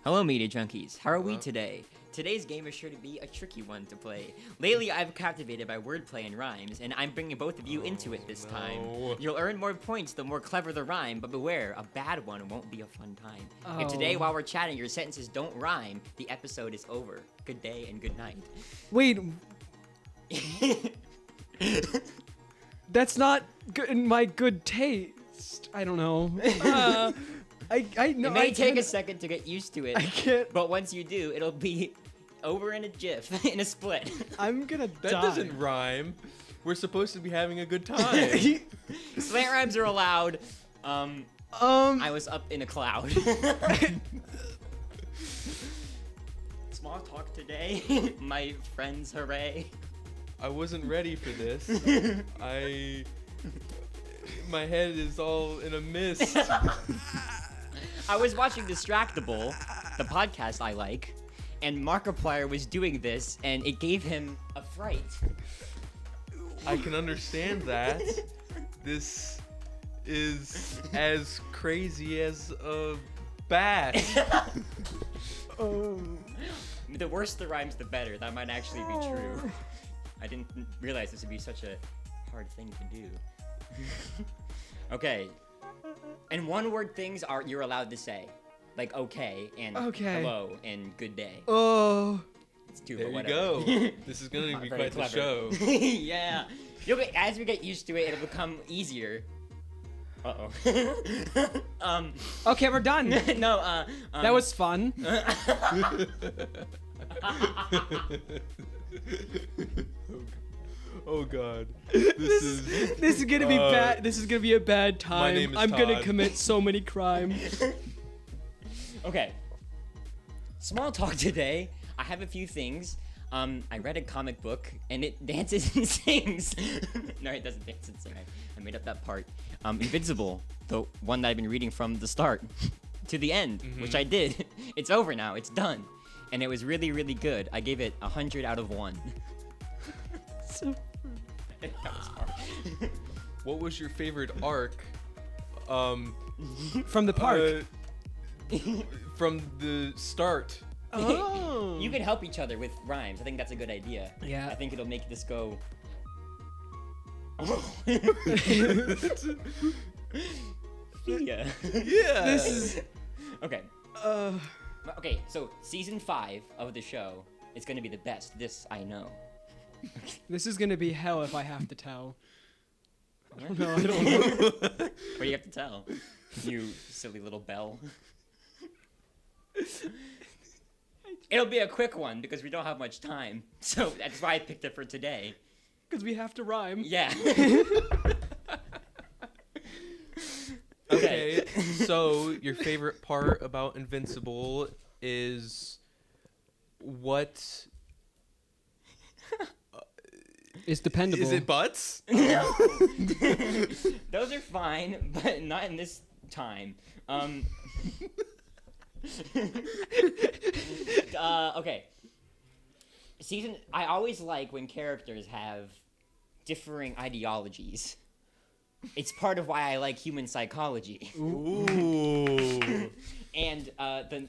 Hello, Media Junkies. How are we Hello. today? Today's game is sure to be a tricky one to play. Lately, I've captivated by wordplay and rhymes, and I'm bringing both of you into it this time. You'll earn more points the more clever the rhyme, but beware, a bad one won't be a fun time. If today, Oh. while we're chatting, your sentences don't rhyme, the episode is over. Good day and good night. Wait, that's not good in my good taste. I don't know. I know. It may I take a can't- second to get used to I it, can't. but once you do, it'll be over in a jiff, in a split. I'm gonna That die. doesn't rhyme. We're supposed to be having a good time. Slant rhymes are allowed. I was up in a cloud. Small talk today, my friends, hooray. I wasn't ready for this. My head is all in a mist. I was watching Distractable, the podcast I like, and Markiplier was doing this, and it gave him a fright. I can understand that. This is as crazy as a bat. The worse the rhymes, the better. That might actually be true. I didn't realize this would be such a hard thing to do. Okay. And one-word things you're allowed to say, like okay and Okay. hello and good day. Oh. It's two, There but you whatever. go. This is gonna Not be very quite the clever. show. Yeah. As we get used to it, it'll become easier. Uh-oh. Okay, we're done. No, That was fun. Oh god. This is This is gonna be bad. This is gonna be a bad time. name is I'm gonna Todd. commit so many crimes. Okay. Small talk today. I have a few things. I read a comic book and it dances and sings. No, it doesn't dance and sing. I made up that part. Invincible, the one that I've been reading from the start to the end, which I did. It's over now. It's done. And it was really, really good. I gave it 100 out of 1. So- That was hard. what was your favorite arc? From the park. From the start. Oh. You can help each other with rhymes. I think that's a good idea. Yeah. I think it'll make this go. Yeah. Yeah. This is. Okay. Uh. Okay, so season 5 of the show is going to be the best. This I know. This is gonna be hell if I have to tell. What? No, I don't know. What do you have to tell? You silly little bell. It'll be a quick one because we don't have much time. So that's why I picked it for today. Because we have to rhyme. Yeah. Okay, so your favorite part about Invincible is what? It's dependable. Is it butts? No. Those are fine, but not in this time. Okay. I always like when characters have differing ideologies. It's part of why I like human psychology. Ooh. And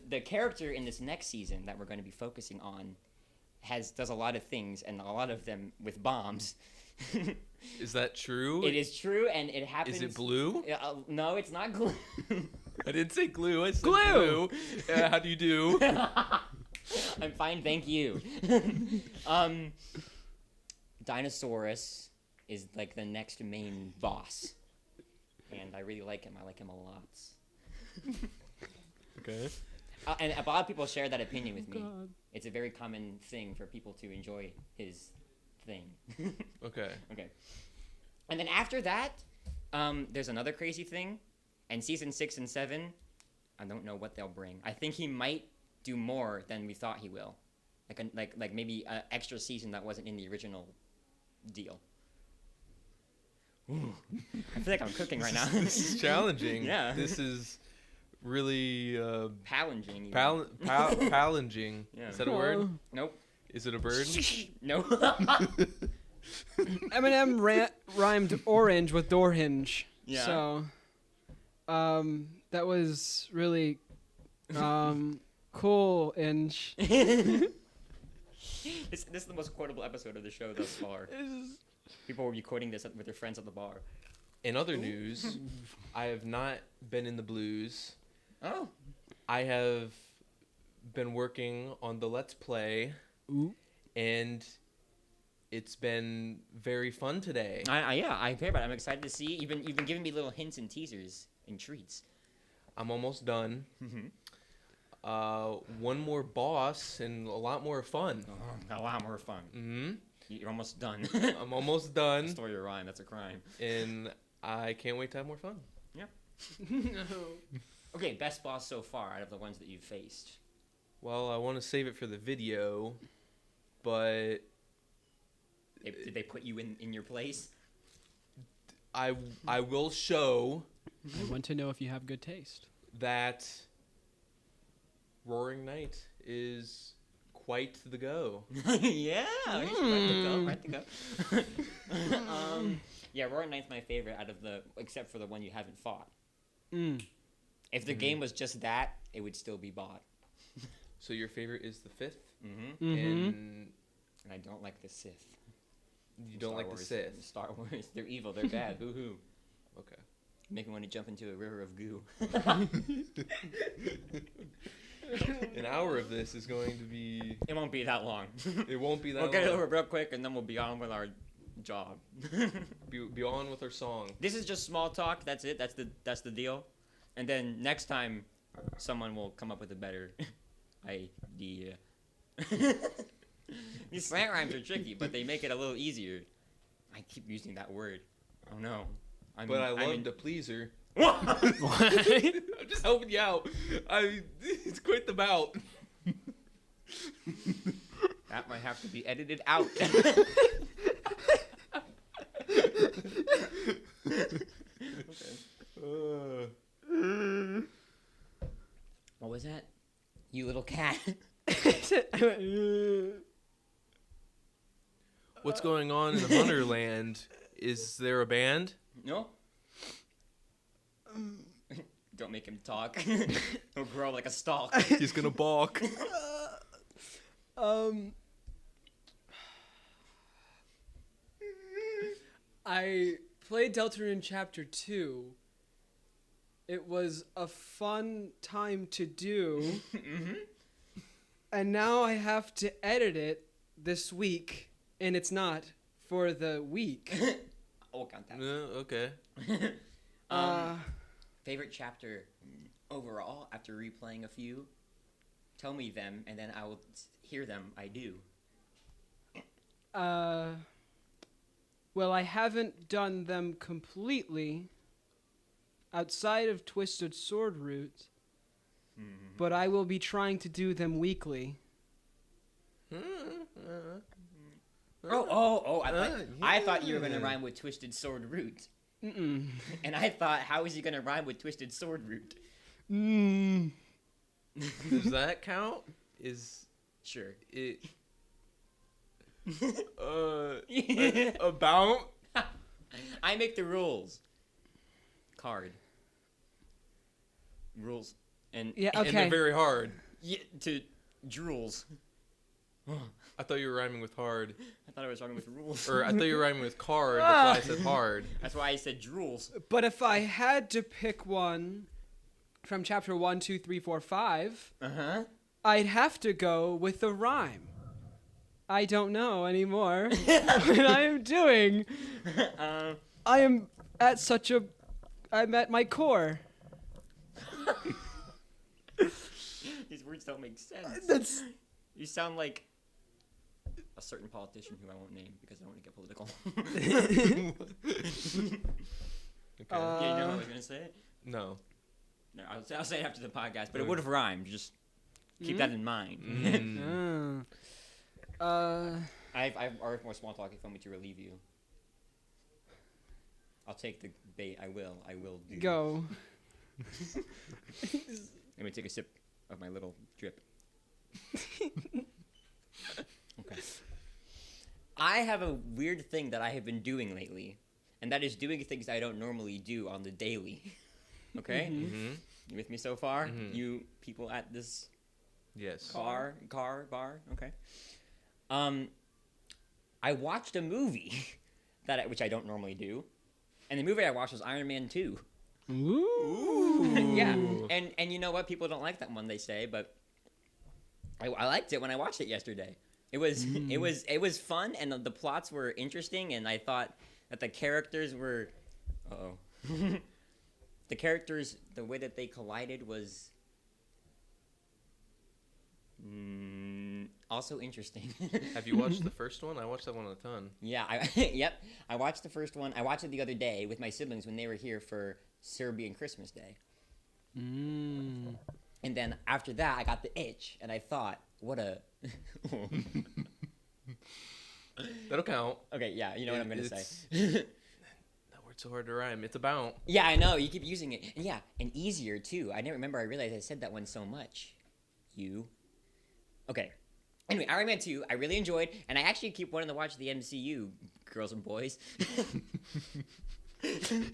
the character in this next season that we're going to be focusing on does a lot of things, and a lot of them with bombs. Is that true? It is true, and it happens. Is it blue? No, it's not glue. I didn't say glue. I said Glue. blue. How do you do? I'm fine, thank you. Dinosaurus is like the next main boss, and I really like him. I like him a lot. Okay. And a lot of people share that opinion with me. God. It's a very common thing for people to enjoy his thing. Okay. Okay. And then after that, there's another crazy thing, and season 6 and 7, I don't know what they'll bring. I think he might do more than we thought he will, like maybe an extra season that wasn't in the original deal. Ooh. I feel like I'm cooking right now. This is challenging. Yeah. This is really Challenging. even. challenging. Yeah. Is that a word? Nope. Is it a bird? No. Eminem rhymed orange with door hinge. Yeah. So That was really cool and This is the most quotable episode of the show thus far. People will be quoting this with their friends at the bar. In other news, I have not been in the blues. Oh. I have been working on the Let's Play, and it's been very fun today. I hear about it. I'm excited to see. You've been giving me little hints and teasers and treats. I'm almost done. Mm-hmm. One more boss and a lot more fun. A lot more fun. Mm-hmm. You're almost done. I'm almost done, Story your rhyme. That's a crime. and I can't wait to have more fun. Okay, best boss so far out of the ones that you've faced. Well, I want to save it for the video, but Did they put you in your place? I will show I want to know if you have good taste. that Roaring Knight is quite the go. Yeah, right to go. Yeah, Roaring Knight's my favorite out of except for the one you haven't fought. If the game was just that, it would still be bought. So your favorite is the 5th, And I don't like the Sith. you don't like the Sith. Star Wars, they're evil, they're bad, boo-hoo. Okay. Make me want to jump into a river of goo. An hour of this is going to be. It won't be that long. It won't be that. We'll get it long. over real quick, and then we'll be on with our job. Be on with our song. This is just small talk. That's it. That's the deal. And then next time, someone will come up with a better idea. These slant rhymes are tricky, but they make it a little easier. I keep using that word. Oh no. But I love to please her. What? I'm just helping you out. It's quite the bout. That might have to be edited out. What was that? You little cat. What's going on in Hunterland? Is there a band? No? Don't make him talk. He'll grow like a stalk. He's gonna balk. I played Deltarune Chapter 2. It was a fun time to do. And now I have to edit it this week, and it's not for the week. I'll count that. Okay. Favorite chapter overall after replaying a few? Tell me them, and then I will hear them. I do. Well, I haven't done them completely outside of Twisted Sword Route, but I will be trying to do them weekly. Oh! I thought you were gonna rhyme with Twisted Sword Root. Mm-mm. And I thought, how is he gonna rhyme with Twisted Sword Root? Does that count? Is Sure. it about? I make the rules. Card. Rules. And Yeah, And okay. they're very hard. yeah, to drools. I thought you were rhyming with hard. I thought I was rhyming with rules. Or I thought you were rhyming with card. That's why I said hard. That's why I said drools. But if I had to pick one from chapter 1, 2, 3, 4, 5, Uh-huh. I'd have to go with the rhyme. I don't know anymore what I am doing. I am at I'm at my core. These words don't make sense. That's You sound like a certain politician who I won't name because I don't want to get political. Okay. Yeah, you know what I was gonna say? No. No, I'll say it after the podcast, but it would have rhymed. Just keep that in mind. I've already more small talk if you want me to relieve you. I'll take the bait. I will do. go. Let me take a sip of my little drip. Okay. I have a weird thing that I have been doing lately, and that is doing things I don't normally do on the daily. Okay, Mm-hmm. you with me so far? Mhm. You people at this Yes. car bar? Okay. I watched a movie which I don't normally do, and the movie I watched was Iron Man 2. Ooh. Yeah, and you know what? People don't like that one, they say, but I liked it when I watched it yesterday. It was fun, and the plots were interesting, and I thought that the characters were, the characters, the way that they collided was also interesting. Have you watched the first one? I watched that one a ton. Yeah, yep. I watched the first one. I watched it the other day with my siblings when they were here for Serbian Christmas Day. And then after that, I got the itch, and I thought, what a... That'll count. Okay, yeah, you know what I'm going to say. That word's so hard to rhyme. It's about. Yeah, I know, you keep using it. And yeah, and easier, too. I didn't remember I realized I said that one so much. Okay. Anyway, Iron Man 2, I really enjoyed, and I actually keep wanting to watch the MCU, girls and boys. And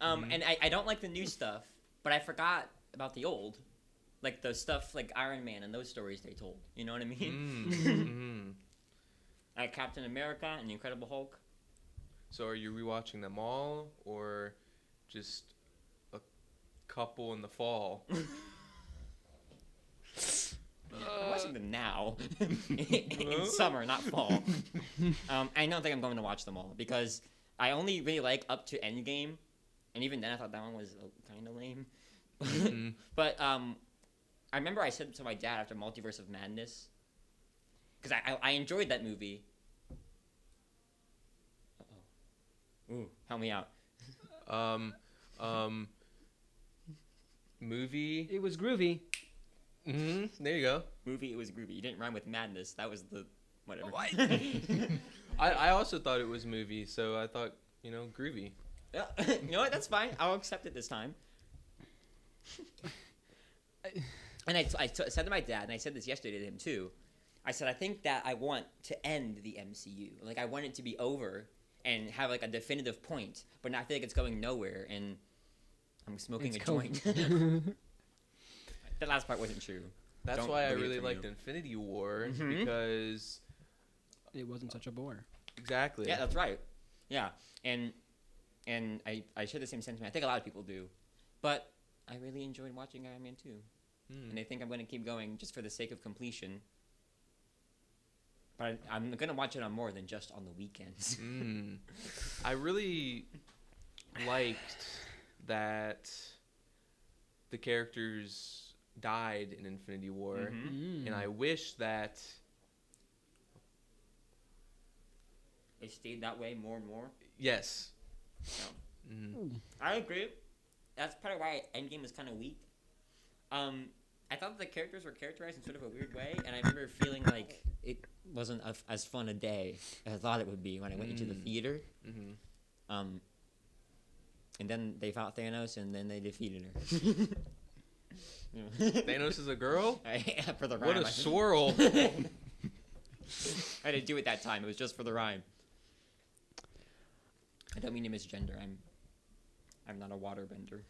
I don't like the new stuff, but I forgot about the old. Like the stuff like Iron Man and those stories they told. You know what I mean? Mm-hmm. Like Captain America and the Incredible Hulk. So are you rewatching them all, or just a couple in the fall? I'm watching them now. In summer, not fall. I don't think I'm going to watch them all because I only really like up to Endgame. And even then I thought that one was kind of lame. Mhm. But I remember I said to my dad after Multiverse of Madness, because I enjoyed that movie. Uh-oh. Ooh, help me out. Movie. It was groovy. Mm-hmm. There you go. Movie, it was groovy. You didn't rhyme with madness. That was the whatever. What? I also thought it was movie, so I thought, groovy. Yeah, you know what? That's fine. I'll accept it this time. And I said to my dad, and I said this yesterday to him too. I said, I think that I want to end the MCU. Like, I want it to be over and have, like, a definitive point. But now I feel like it's going nowhere, and I'm smoking a joint. That last part wasn't true. That's Don't why I believe really from liked you. Infinity War, Mhm. because... It wasn't such a bore. Exactly. Yeah, that's right. Yeah, and I share the same sentiment. I think a lot of people do. But I really enjoyed watching Iron Man 2. Mm. And I think I'm going to keep going just for the sake of completion. But I'm going to watch it on more than just on the weekends. Mm. I really liked that the characters died in Infinity War, Mhm. and I wish that... It stayed that way more and more. Yes. So, Mm. I agree. That's part of why Endgame was kind of weak. I thought the characters were characterized in sort of a weird way, and I remember feeling like it wasn't as fun a day as I thought it would be when I went into the theater. Mm-hmm. And then they fought Thanos, and then they defeated her. Thanos is a girl? Yeah, for the rhyme. What a swirl. I didn't do it that time. It was just for the rhyme. I don't mean to misgender. I'm not a waterbender.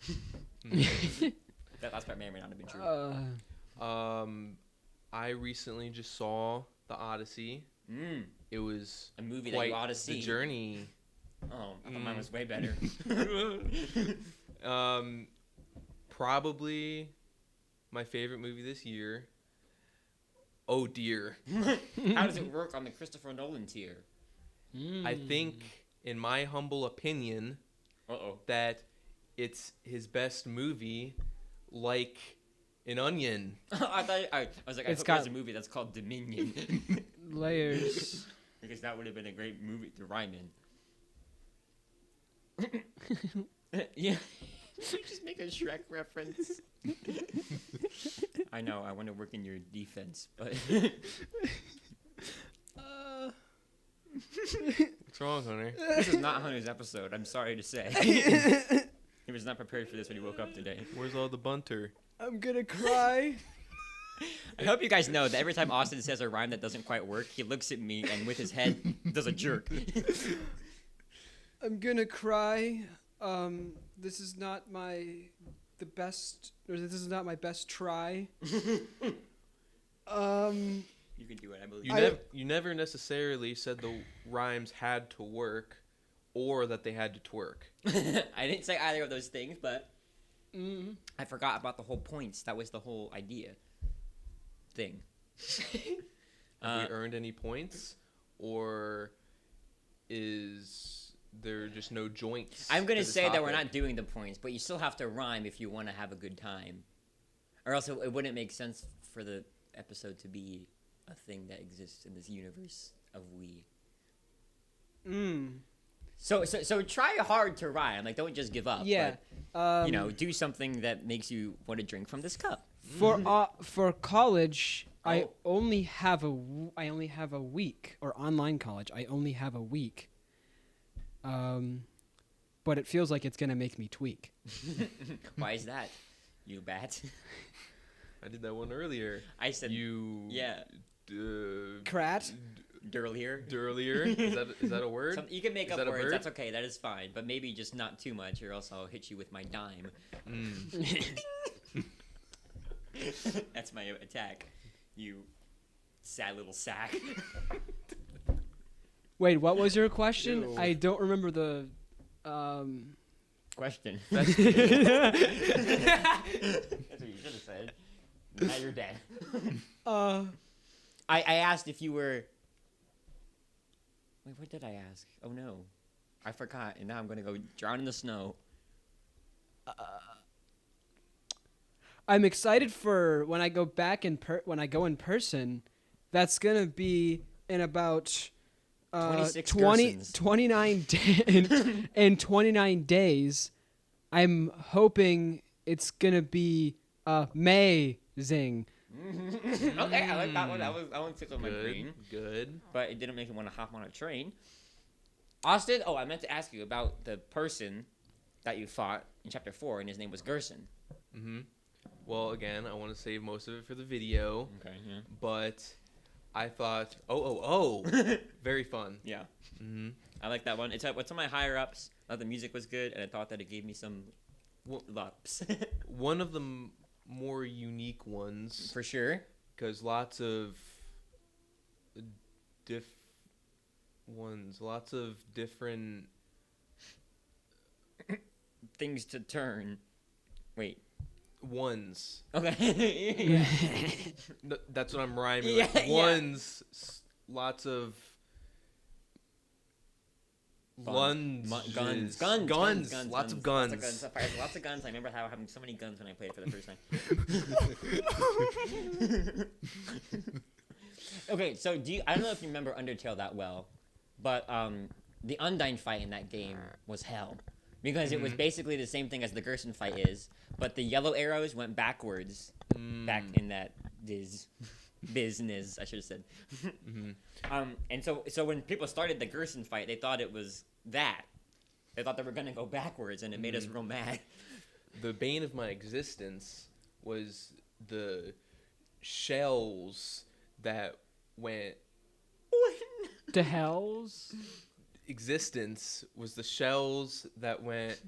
That last part may or may not have been true. I recently just saw The Odyssey. It was A movie that quite you ought to see. the journey. Oh, I thought mine was way better. Probably my favorite movie this year. Oh dear. How does it work on the Christopher Nolan tier? I think, in my humble opinion, that it's his best movie, like an onion. I was like, I It's hope got- there's a movie that's called Dominion. Layers. Because that would have been a great movie to rhyme in. Yeah. Did you just make a Shrek reference? I know, I want to work in your defense, but... What's wrong, Hunter? This is not Hunter's episode, I'm sorry to say. He was not prepared for this when he woke up today. Where's all the bunter? I'm gonna cry. I hope you guys know that every time Austin says a rhyme that doesn't quite work, he looks at me and with his head does a jerk. I'm gonna cry. This is not the best, or this is not my best try. You can do it, I believe. You never necessarily said the rhymes had to work, or that they had to twerk. I didn't say either of those things, but Mm. I forgot about the whole points. That was the whole idea. Thing. Have we earned any points, or is there just no joints? I'm gonna to this say that we're topic? not doing the points, but you still have to rhyme if you want to have a good time, or else it wouldn't make sense for the episode to be a thing that exists in this universe of we. Mm. So try hard to rhyme. Like, don't just give up. Yeah. But, you know, do something that makes you want to drink from this cup. For college, I Oh. only have a week, or online college. I only have a week. But it feels like it's gonna make me tweak. Why is that? You bat. I did that one earlier. I said yeah. Crat. Earlier. Earlier. Is that a word? You can make Is up that a words. bird? That's okay. That is fine. But maybe just not too much, or else I'll hit you with my dime. That's my attack. You sad little sack. Wait, what was your question? Ew. I don't remember the. Question. That's what you should have said. Now you're dead. I asked if you were. Wait, what did I ask? Oh no, I forgot, and now I'm gonna go drown in the snow. I'm excited for when I go back when I go in person. That's gonna be in about 26 Gersons. 29 in 29 days. I'm hoping it's gonna be amazing. Okay, I like that one. That one tickled my brain, Good. but it didn't make me want to hop on a train. Austin, I meant to ask you about the person that you fought in chapter 4, and his name was Gerson. Mm-hmm. Well, again, I want to save most of it for the video, Okay, yeah. but I thought, very fun. Yeah. Mm-hmm. I like that one. It's one of my higher ups. I thought the music was good, and I thought that it gave me some ups. One of the more unique ones, For sure. because lots of different. Things to turn. Wait. Ones. Okay. No, that's what I'm rhyming Yeah, with. yeah. Ones. Lots of. Guns. Lots of Guns. Lots of guns. I fired lots of guns. I remember having so many guns when I played for the first time. Okay, so I don't know if you remember Undertale that well, but the Undyne fight in that game was hell. Because it was basically the same thing as the Gerson fight is, but the yellow arrows went backwards back in that business, I should have said. And so when people started the Gerson fight, they thought it was that. They thought they were going to go backwards, and it made us real mad. The bane of my existence was the shells that went. To hells. Existence was the shells that went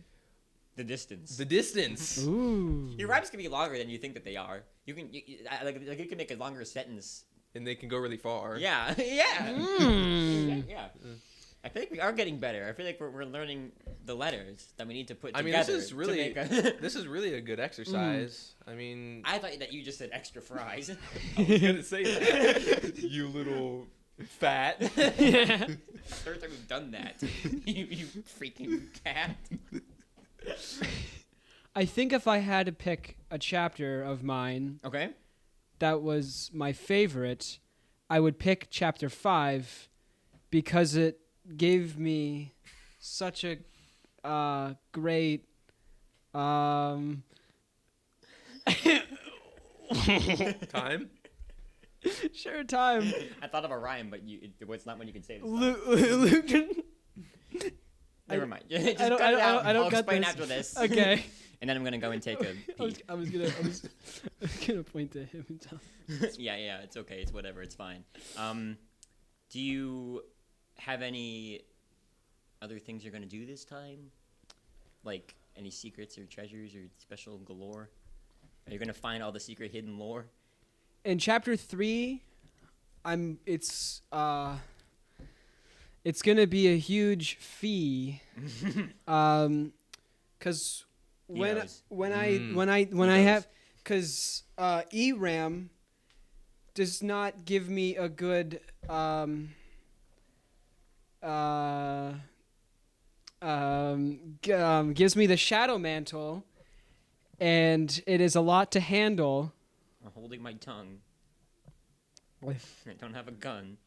The distance. the distance. Ooh. Your rhymes can be longer than you think that they are. You can you can make a longer sentence. And they can go really far. Yeah, yeah. Mm. Yeah. I feel like we are getting better. I feel like we're learning the letters that we need to put I mean, together. this is really to make a this is really a good exercise. I mean, I thought that you just said extra fries. I was gonna say that. You little fat. Third time we've done that. you freaking cat. I think if I had to pick a chapter of mine Okay. that was my favorite, I would pick chapter 5 because it gave me such a great Time. sure time. I thought of a rhyme, but it's not one you can say. This time. Luke. Never mind. Just I don't- cut it I don't- out. I don't I'll got explain this. after this. Okay. And then I'm gonna go and take a pee. I was gonna point to him and tell. Yeah, it's okay. It's whatever. It's fine. Do you have any other things you're gonna do this time? like any secrets or treasures or special galore? Are you gonna find all the secret hidden lore? In chapter 3, it's gonna be a huge fee, cause He when knows. when Mm. I when He I knows. have, cause ERAM does not give me a good gives me the Shadow Mantle, and it is a lot to handle. I'm holding my tongue. I don't have a gun,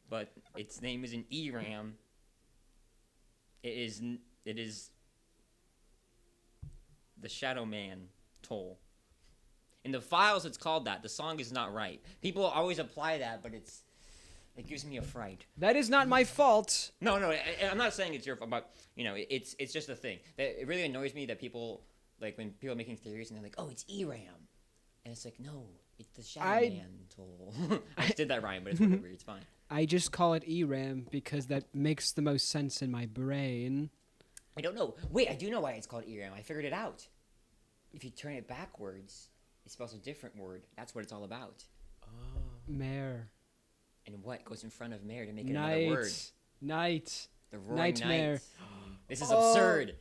but its name is an ERAM. It is the Shadow Man toll. In the files, it's called that. The song is not right. People always apply that, but it gives me a fright. That is not my fault. No, I'm not saying it's your fault, but it's just a thing. That it really annoys me that people like when people are making theories and they're like, "Oh, it's ERAM," and it's like, no, it's the Shadow Man toll. I just did that rhyme, but it's whatever. It's fine. I just call it ERAM because that makes the most sense in my brain. I don't know. Wait, I do know why it's called ERAM. I figured it out. If you turn it backwards, it spells a different word. That's what it's all about. Mare. And what goes in front of mare to make it another Night. word? Night. The roaring Nightmare. night. This is Oh. absurd.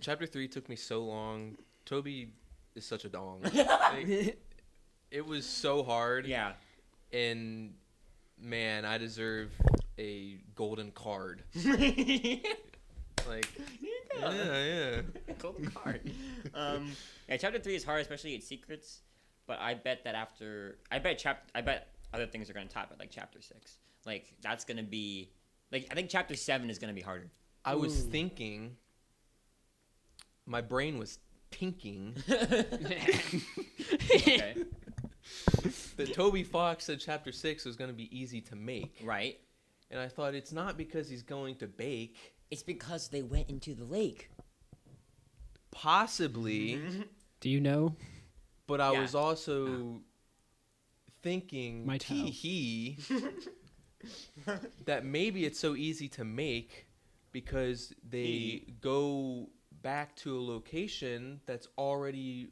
Chapter 3 took me so long. Toby is such a dong. Like, it was so hard. Yeah. And man, I deserve a golden card. Like, yeah. Golden card. Yeah, chapter 3 is hard, especially its secrets. But I bet that I bet other things are gonna top it, like chapter 6. Like that's gonna be, like I think chapter 7 is gonna be harder. I was Ooh. thinking, my brain was thinking Okay. that Toby Fox said chapter 6 was going to be easy to make. Right. And I thought it's not because he's going to bake. It's because they went into the lake. Possibly. Do you know? But I Yeah. was also thinking, Might help. that maybe it's so easy to make because they He. go back to a location that's already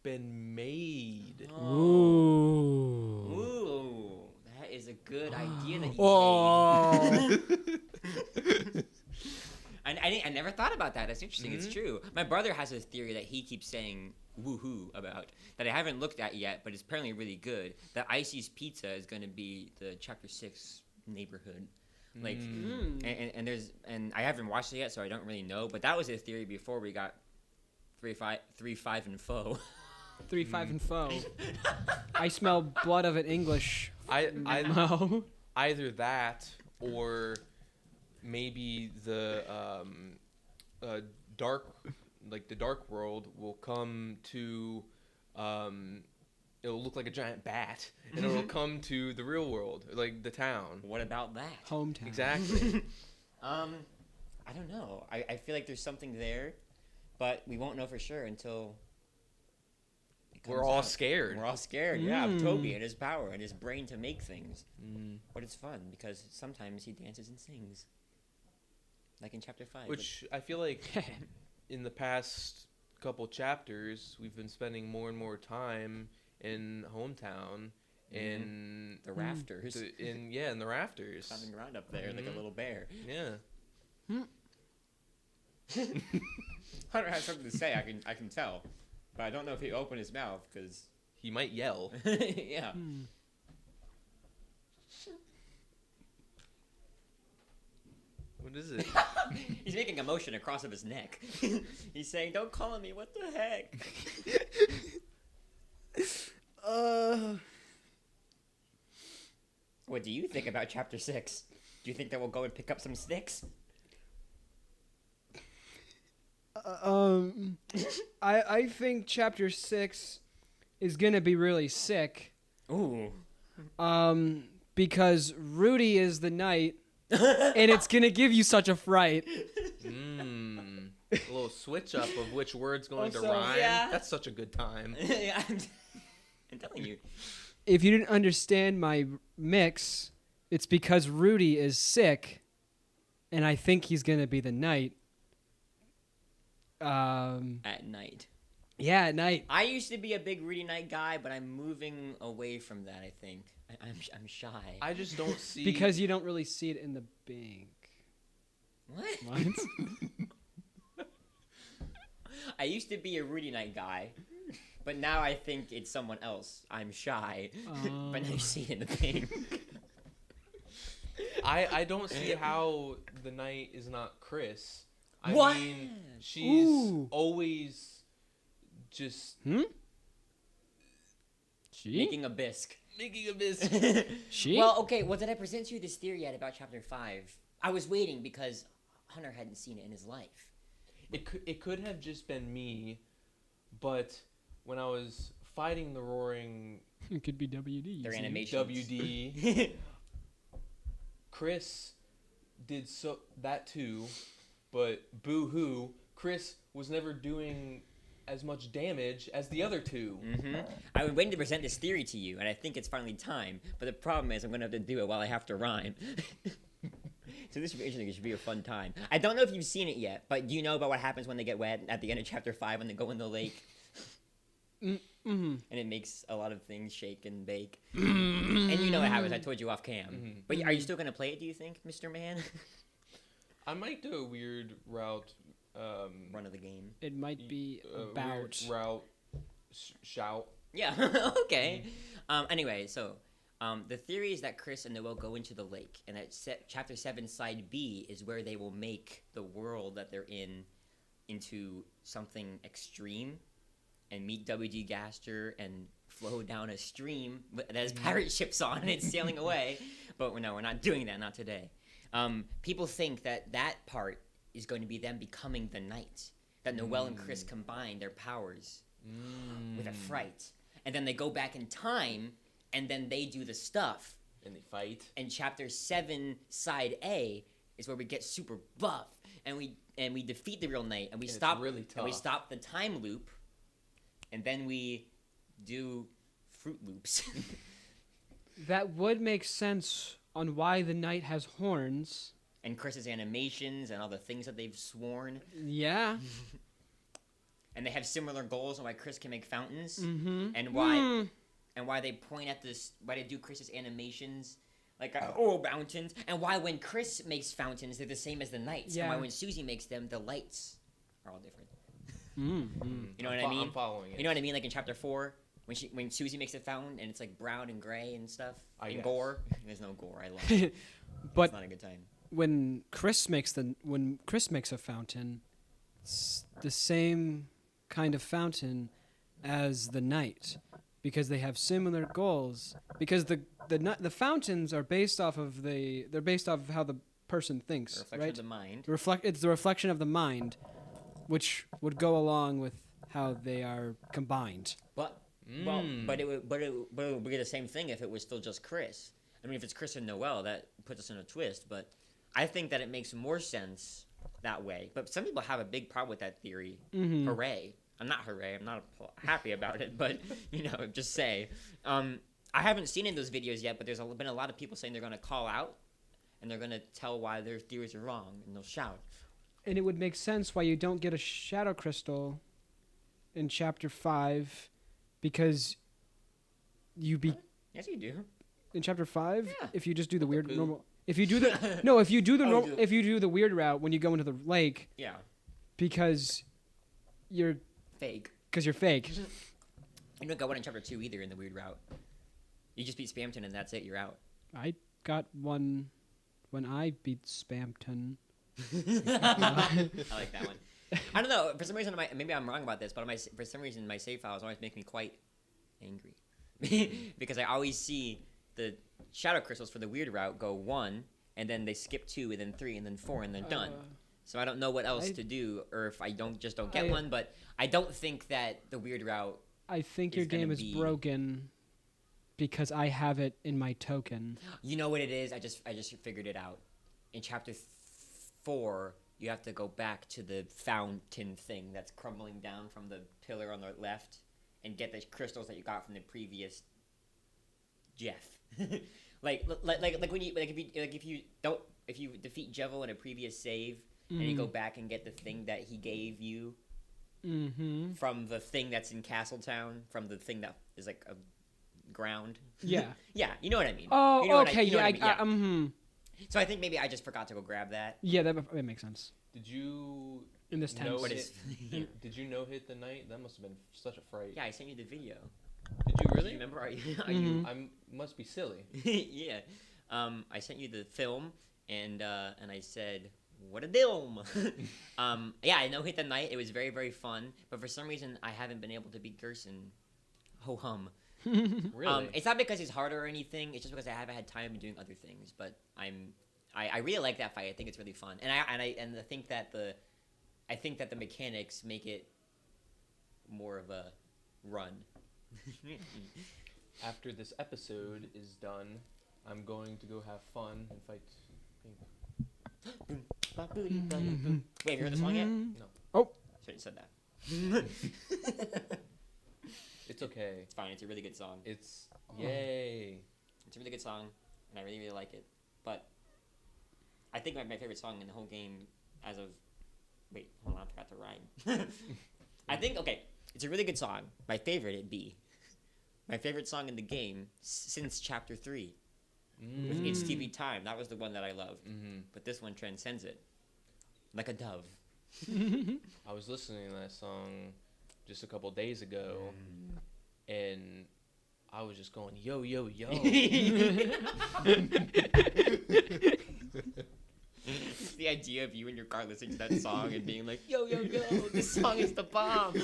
been made. Ooh. Ooh, that is a good idea that you Oh. made. I never thought about that. That's interesting. It's true. My brother has a theory that he keeps saying woohoo about that I haven't looked at yet, but it's apparently really good. That Icy's Pizza is going to be the chapter 6 neighborhood. Like, and there's and I haven't watched it yet, so I don't really know. But that was his theory before we got 3, 5, and foe. 3, 5, and foe. I smell blood of an English. I No. either that or maybe the the dark world will come to it'll look like a giant bat and it'll come to the real world, like the town. What about that? Hometown. Exactly. I don't know. I feel like there's something there, but we won't know for sure until it We're comes all out. scared. We're all scared, yeah, of Toby and his power and his brain to make things. But it's fun because sometimes he dances and sings. Like in chapter 5. Which I feel like in the past couple chapters we've been spending more and more time in hometown in the rafters. in the rafters. Climbing around up there like a little bear. Yeah. Hunter has something to say, I can tell. But I don't know if he opened his mouth because He might yell. yeah. What is it? He's making a motion across of his neck. He's saying, "Don't call on me. What the heck?" What do you think about chapter 6? Do you think that we'll go and pick up some sticks? I think chapter 6 is gonna be really sick. Ooh. Because Rudy is the knight, and it's gonna give you such a fright. A little switch up of which word's going to Also, rhyme. yeah. That's such a good time. Yeah, I'm telling you. If you didn't understand my mix, it's because Rudy is sick, and I think he's gonna be the knight. at night. Yeah, at night. I used to be a big Rudy Knight guy, but I'm moving away from that. I think I'm shy. I just don't see Because you don't really see it in the bank. What? What? I used to be a Rudy Knight guy, but now I think it's someone else. I'm shy, but now you see it in the pink. I don't see how the knight is not Chris. I What? mean, she's Ooh. always just She? Making a bisque. making a miss. She? Well, okay. Well, did I present to you this theory yet about Chapter 5? I was waiting because Hunter hadn't seen it in his life. It could have just been me, but when I was fighting the roaring It could be WD. Their see? animation. WD, Chris did so that too, but boo-hoo, Chris was never doing as much damage as the other two. I was waiting to present this theory to you, and I think it's finally time. But the problem is, I'm going to have to do it while I have to rhyme. So this should be interesting. It should be a fun time. I don't know if you've seen it yet, but do you know about what happens when they get wet at the end of Chapter 5 when they go in the lake? Mm-hmm. And it makes a lot of things shake and bake. And you know what happens. I told you off cam. But are you still going to play it, do you think, Mr. Man? I might do a weird route. Run of the game. It might be about. weird route shout. Yeah, okay. Anyway, so the theory is that Chris and Noel go into the lake, and that Chapter 7 Side B is where they will make the world that they're in into something extreme and meet W.D. Gaster and flow down a stream that has pirate ships on and it's sailing away. But no, we're not doing that, not today. People think that part is going to be them becoming the knight. That Noel and Chris combine their powers with a fright. And then they go back in time, and then they do the stuff. And they fight. And Chapter 7 Side A is where we get super buff. And we defeat the real knight, and we And it's stop really and we tough. stop the time loop. And then we do Fruit Loops. That would make sense on why the knight has horns. And Chris's animations and all the things that they've sworn. Yeah. And they have similar goals on why Chris can make fountains. Mm-hmm. And why they point at this, why they do Chris's animations like mountains, and why when Chris makes fountains they're the same as the knights, and why Yeah. when Susie makes them the lights are all different. Mm-hmm. You know what I mean? I'm following it. You know what I mean? Like in Chapter 4 when Susie makes a fountain and it's like brown and gray and stuff. I And guess. gore. There's no gore. I lied. But It's not a good time. when Chris makes a fountain, it's the same kind of fountain as the knight, because they have similar goals. Because the fountains are based off of how the person thinks, The reflection right? of the mind. It's the reflection of the mind, which would go along with how they are combined. But but it would be the same thing if it was still just Chris. I mean, if it's Chris and Noel, that puts us in a twist. But I think that it makes more sense that way. But some people have a big problem with that theory. Mm-hmm. Hooray! I'm not hooray. I'm not happy about it. But just say. I haven't seen any of those videos yet. But there's been a lot of people saying they're going to call out, and they're going to tell why their theories are wrong, and they'll shout. And it would make sense why you don't get a shadow crystal in Chapter 5, because Yes, you do. in Chapter 5, Yeah. if you just do the weird poo. normal, if you do the no, if you do the Oh, normal, if you do the weird route when you go into the lake, Yeah. because you're Fake. fake. You don't got one in Chapter 2 either in the weird route. You just beat Spamton, and that's it. You're out. I got one when I beat Spamton. I like that one. I don't know. For some reason, maybe I'm wrong about this, but for some reason, my save files always make me quite angry because I always see the shadow crystals for the weird route go 1, and then they skip 2, and then 3, and then 4, and then done. So I don't know what else to do, or if I don't get one. But I don't think that the weird route. I think Is your gonna game is be- broken because I have it in my token. You know what it is? I just figured it out. In Chapter 4, you have to go back to the fountain thing that's crumbling down from the pillar on the left, and get the crystals that you got from the previous Jeff. like when you if you defeat Jevil in a previous save, and you go back and get the thing that he gave you Mm-hmm. from the thing that's in Castletown, from the thing that is like a ground. Yeah. Yeah, you know what I mean. Oh, You know what okay. you know Yeah. what I mean, yeah. Mhm. So I think maybe I just forgot to go grab that. Yeah, that makes sense. Did you In this tense. know What it? is- Did you no hit the night? That must have been such a fright. Yeah, I sent you the video. Did you Do really? you remember? Are Mm-hmm. you? I must be silly. Yeah. I sent you the film, and I said, "What a film!" Yeah, I know hit the night. It was very very fun, but for some reason I haven't been able to beat Gerson. Ho hum. Really? It's not because he's harder or anything. It's just because I haven't had time doing other things. But I really like that fight. I think it's really fun, and I think that the mechanics make it more of a run. After this episode is done, I'm going to go have fun and fight. Wait, have you heard the song yet? No. Oh. Should have said that. It's okay. It's fine. It's a really good song. It's yay. It's a really good song, and I really, really like it. But I think my favorite song in the whole game as of... Wait, hold on, I forgot to rhyme. I think, okay, it's a really good song. My favorite, it'd be. My favorite song in the game since Chapter 3 with It's TV Time. That was the one that I loved. Mm-hmm. But this one transcends it. Like a dove. I was listening to that song just a couple days ago, and I was just going, yo, yo, yo. The idea of you in your car listening to that song and being like, yo, yo, yo, this song is the bomb.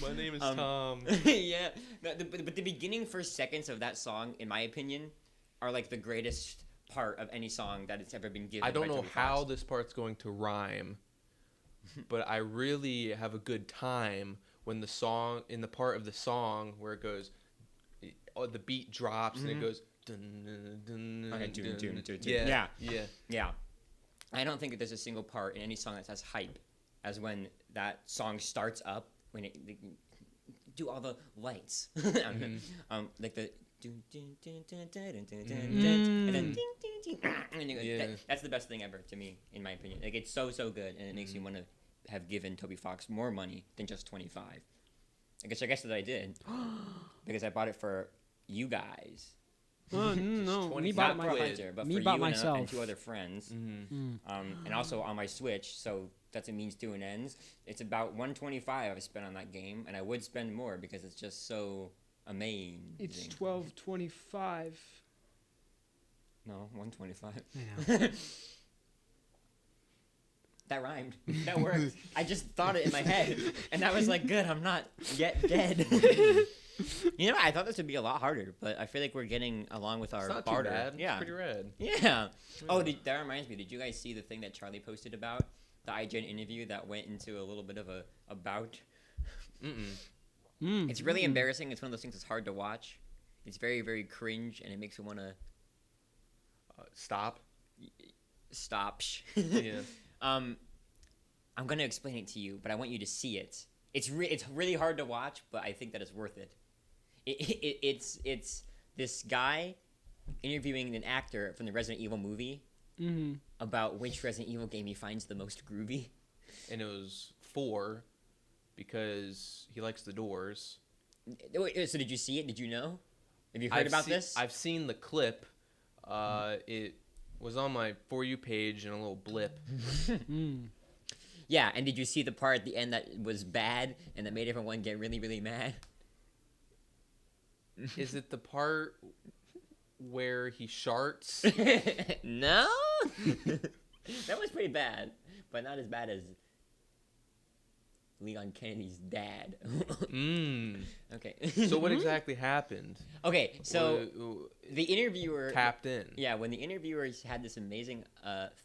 My name is Tom. Yeah. But the beginning first seconds of that song, in my opinion, are like the greatest part of any song that it's ever been given. I don't by know Toby how Fox. this part's going to rhyme, but I really have a good time when the song, in the part of the song where it goes, the beat drops and it goes. Dun, dun, dun, Okay, dun, dun, dun, dun. dun, dun. Yeah, Yeah. yeah. Yeah. I don't think that there's a single part in any song that has hype as when that song starts up, when it do all the lights. Like the dun, dun, dun, dun, dun, dun, dun, dun, dun, and then ding, ding, ding, and Yeah. that's the best thing ever to me, in my opinion. Like, it's so good, and it makes me want to have given Toby Fox more money than just 25. I guess that I did because I bought it for you guys. Oh, no, 20 me Not bought for my. Hunter, but me for bought you myself. and two other friends. Mm-hmm. And also on my Switch, so that's a means to an ends. It's about 125 I've spent on that game, and I would spend more because it's just so amazing. It's 12:25. No, 125. Yeah. That rhymed. That worked. I just thought it in my head, and I was like, good, I'm not yet dead. You know, I thought this would be a lot harder, but I feel like we're getting along with our It's not barter. too bad. Yeah. It's pretty rad. Yeah. Oh, that reminds me. Did you guys see the thing that Charlie posted about the IGN interview that went into a little bit of a bout? Mm-mm. It's really embarrassing. It's one of those things that's hard to watch. It's very, very cringe, and it makes me want to Stop. stop. Yeah. I'm gonna explain it to you, but I want you to see it. It's really hard to watch, but I think that it's worth it. It's this guy interviewing an actor from the Resident Evil movie about which Resident Evil game he finds the most groovy. And it was 4 because he likes the Doors. So did you see it? Did you know? Have you heard about this? I've seen the clip. It was on my For You page in a little blip. Yeah, and did you see the part at the end that was bad and that made everyone get really, really mad? Is it the part where he sharts? No? That was pretty bad, but not as bad as Leon Kennedy's dad. Okay. So what exactly happened? Okay, so What- the interviewer... tapped in. Yeah, when the interviewer had this amazing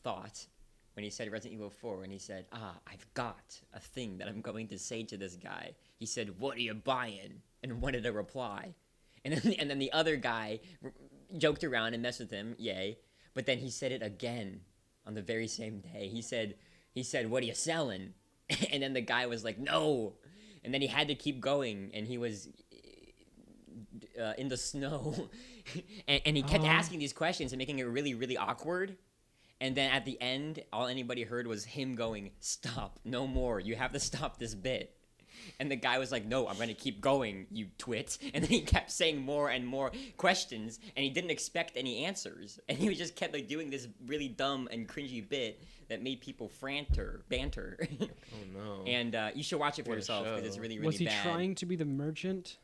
thought when he said Resident Evil 4, and he said, I've got a thing that I'm going to say to this guy. He said, what are you buying? And wanted a reply. And then the other guy joked around and messed with him, yay. But then he said it again on the very same day. He said, what are you selling? And then the guy was like, no. And then he had to keep going, and he was in the snow. and he kept asking these questions and making it really, really awkward. And then at the end, all anybody heard was him going, "Stop, no more. You have to stop this bit." And the guy was like, "No, I'm gonna keep going, you twit." And then he kept saying more and more questions, and he didn't expect any answers. And he just kept like doing this really dumb and cringy bit that made people banter. Oh no. And you should watch it for What a yourself because it's show. really, really Was he bad. trying to be the merchant?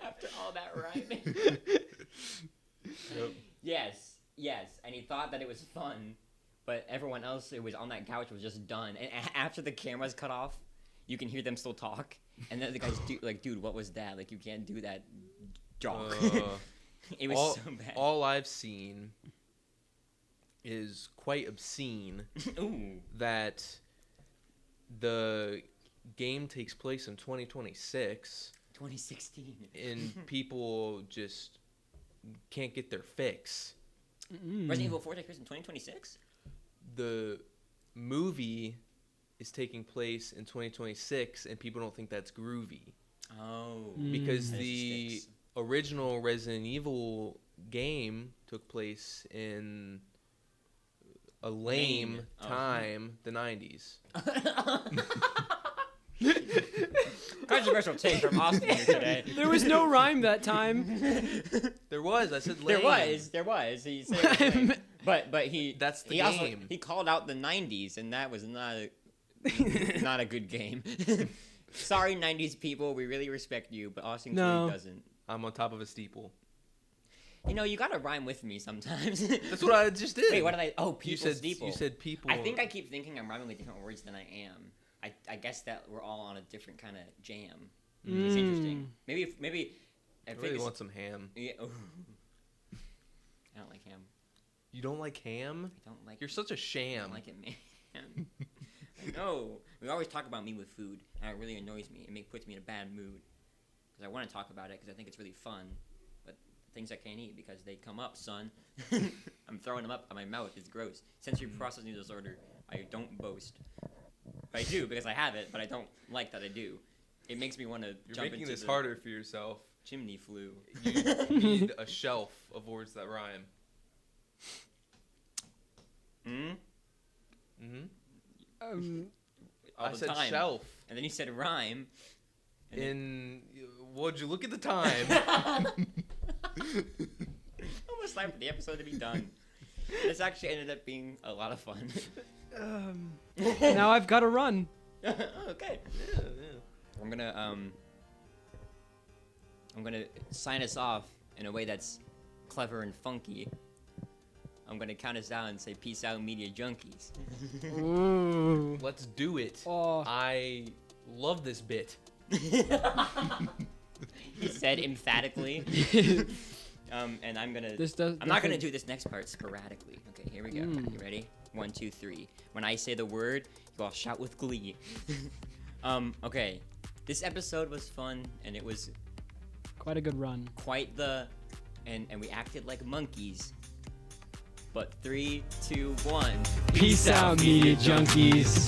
After all that rhyming. Yep. Yes, and he thought that it was fun, but everyone else who was on that couch was just done. And after the cameras cut off, you can hear them still talk. And then the guy's like, "Dude, what was that? Like, you can't do that, jock." It was so bad. All I've seen is quite obscene Ooh. that the game takes place in 2026 2016. and people just can't get their fix. Resident Evil 4 takes place in 2026? The movie is taking place in 2026 and people don't think that's groovy Oh. because That the sticks. original Resident Evil game took place in a lame Oh. time, the 90s. Controversial take from Austin here today. There was no rhyme that time. There was, I said lame. There was. He said it was lame. but he That's the he also game. he called out the 90s, and that was not a good game. Sorry, 90s people, we really respect you, but Austin No. clearly doesn't. I'm on top of a steeple. You know, you gotta rhyme with me sometimes. That's what I just did. Wait, what did I? Oh, people you said steeple. You said people. I think I keep thinking I'm rhyming with different words than I am. I guess that we're all on a different kind of jam. It's interesting. Maybe. I think really it's- want some ham. Yeah. Ooh. I don't like ham. You don't like ham? I don't like. You're such a I sham. don't like it, man. I know. We always talk about me with food, and it really annoys me. It puts me in a bad mood because I want to talk about it because I think it's really fun. But things I can't eat because they come up, son. I'm throwing them up in my mouth. It's gross. Sensory processing disorder. I don't boast. I do because I have it, but I don't like that I do. It makes me want to You're jump making into this the harder for yourself. chimney flue. You need a shelf of words that rhyme. Hmm? Mm-hmm. All I the said time. shelf. And then you said rhyme. And In would you look at the time? almost time for the episode to be done. This actually ended up being a lot of fun. Now I've got to run. Okay. Yeah, yeah. I'm gonna sign us off in a way that's clever and funky. I'm gonna count us down and say peace out, media junkies. Ooh. Let's do it. Oh. I love this bit. He said emphatically. And I'm gonna. This does. I'm not gonna do this next part sporadically. Okay, here we go. You ready? 1, 2, 3. When I say the word, you all shout with glee. Okay. This episode was fun, and it was Quite a good run. quite the, and we acted like monkeys. But 3, 2, 1. Peace out, media junkies.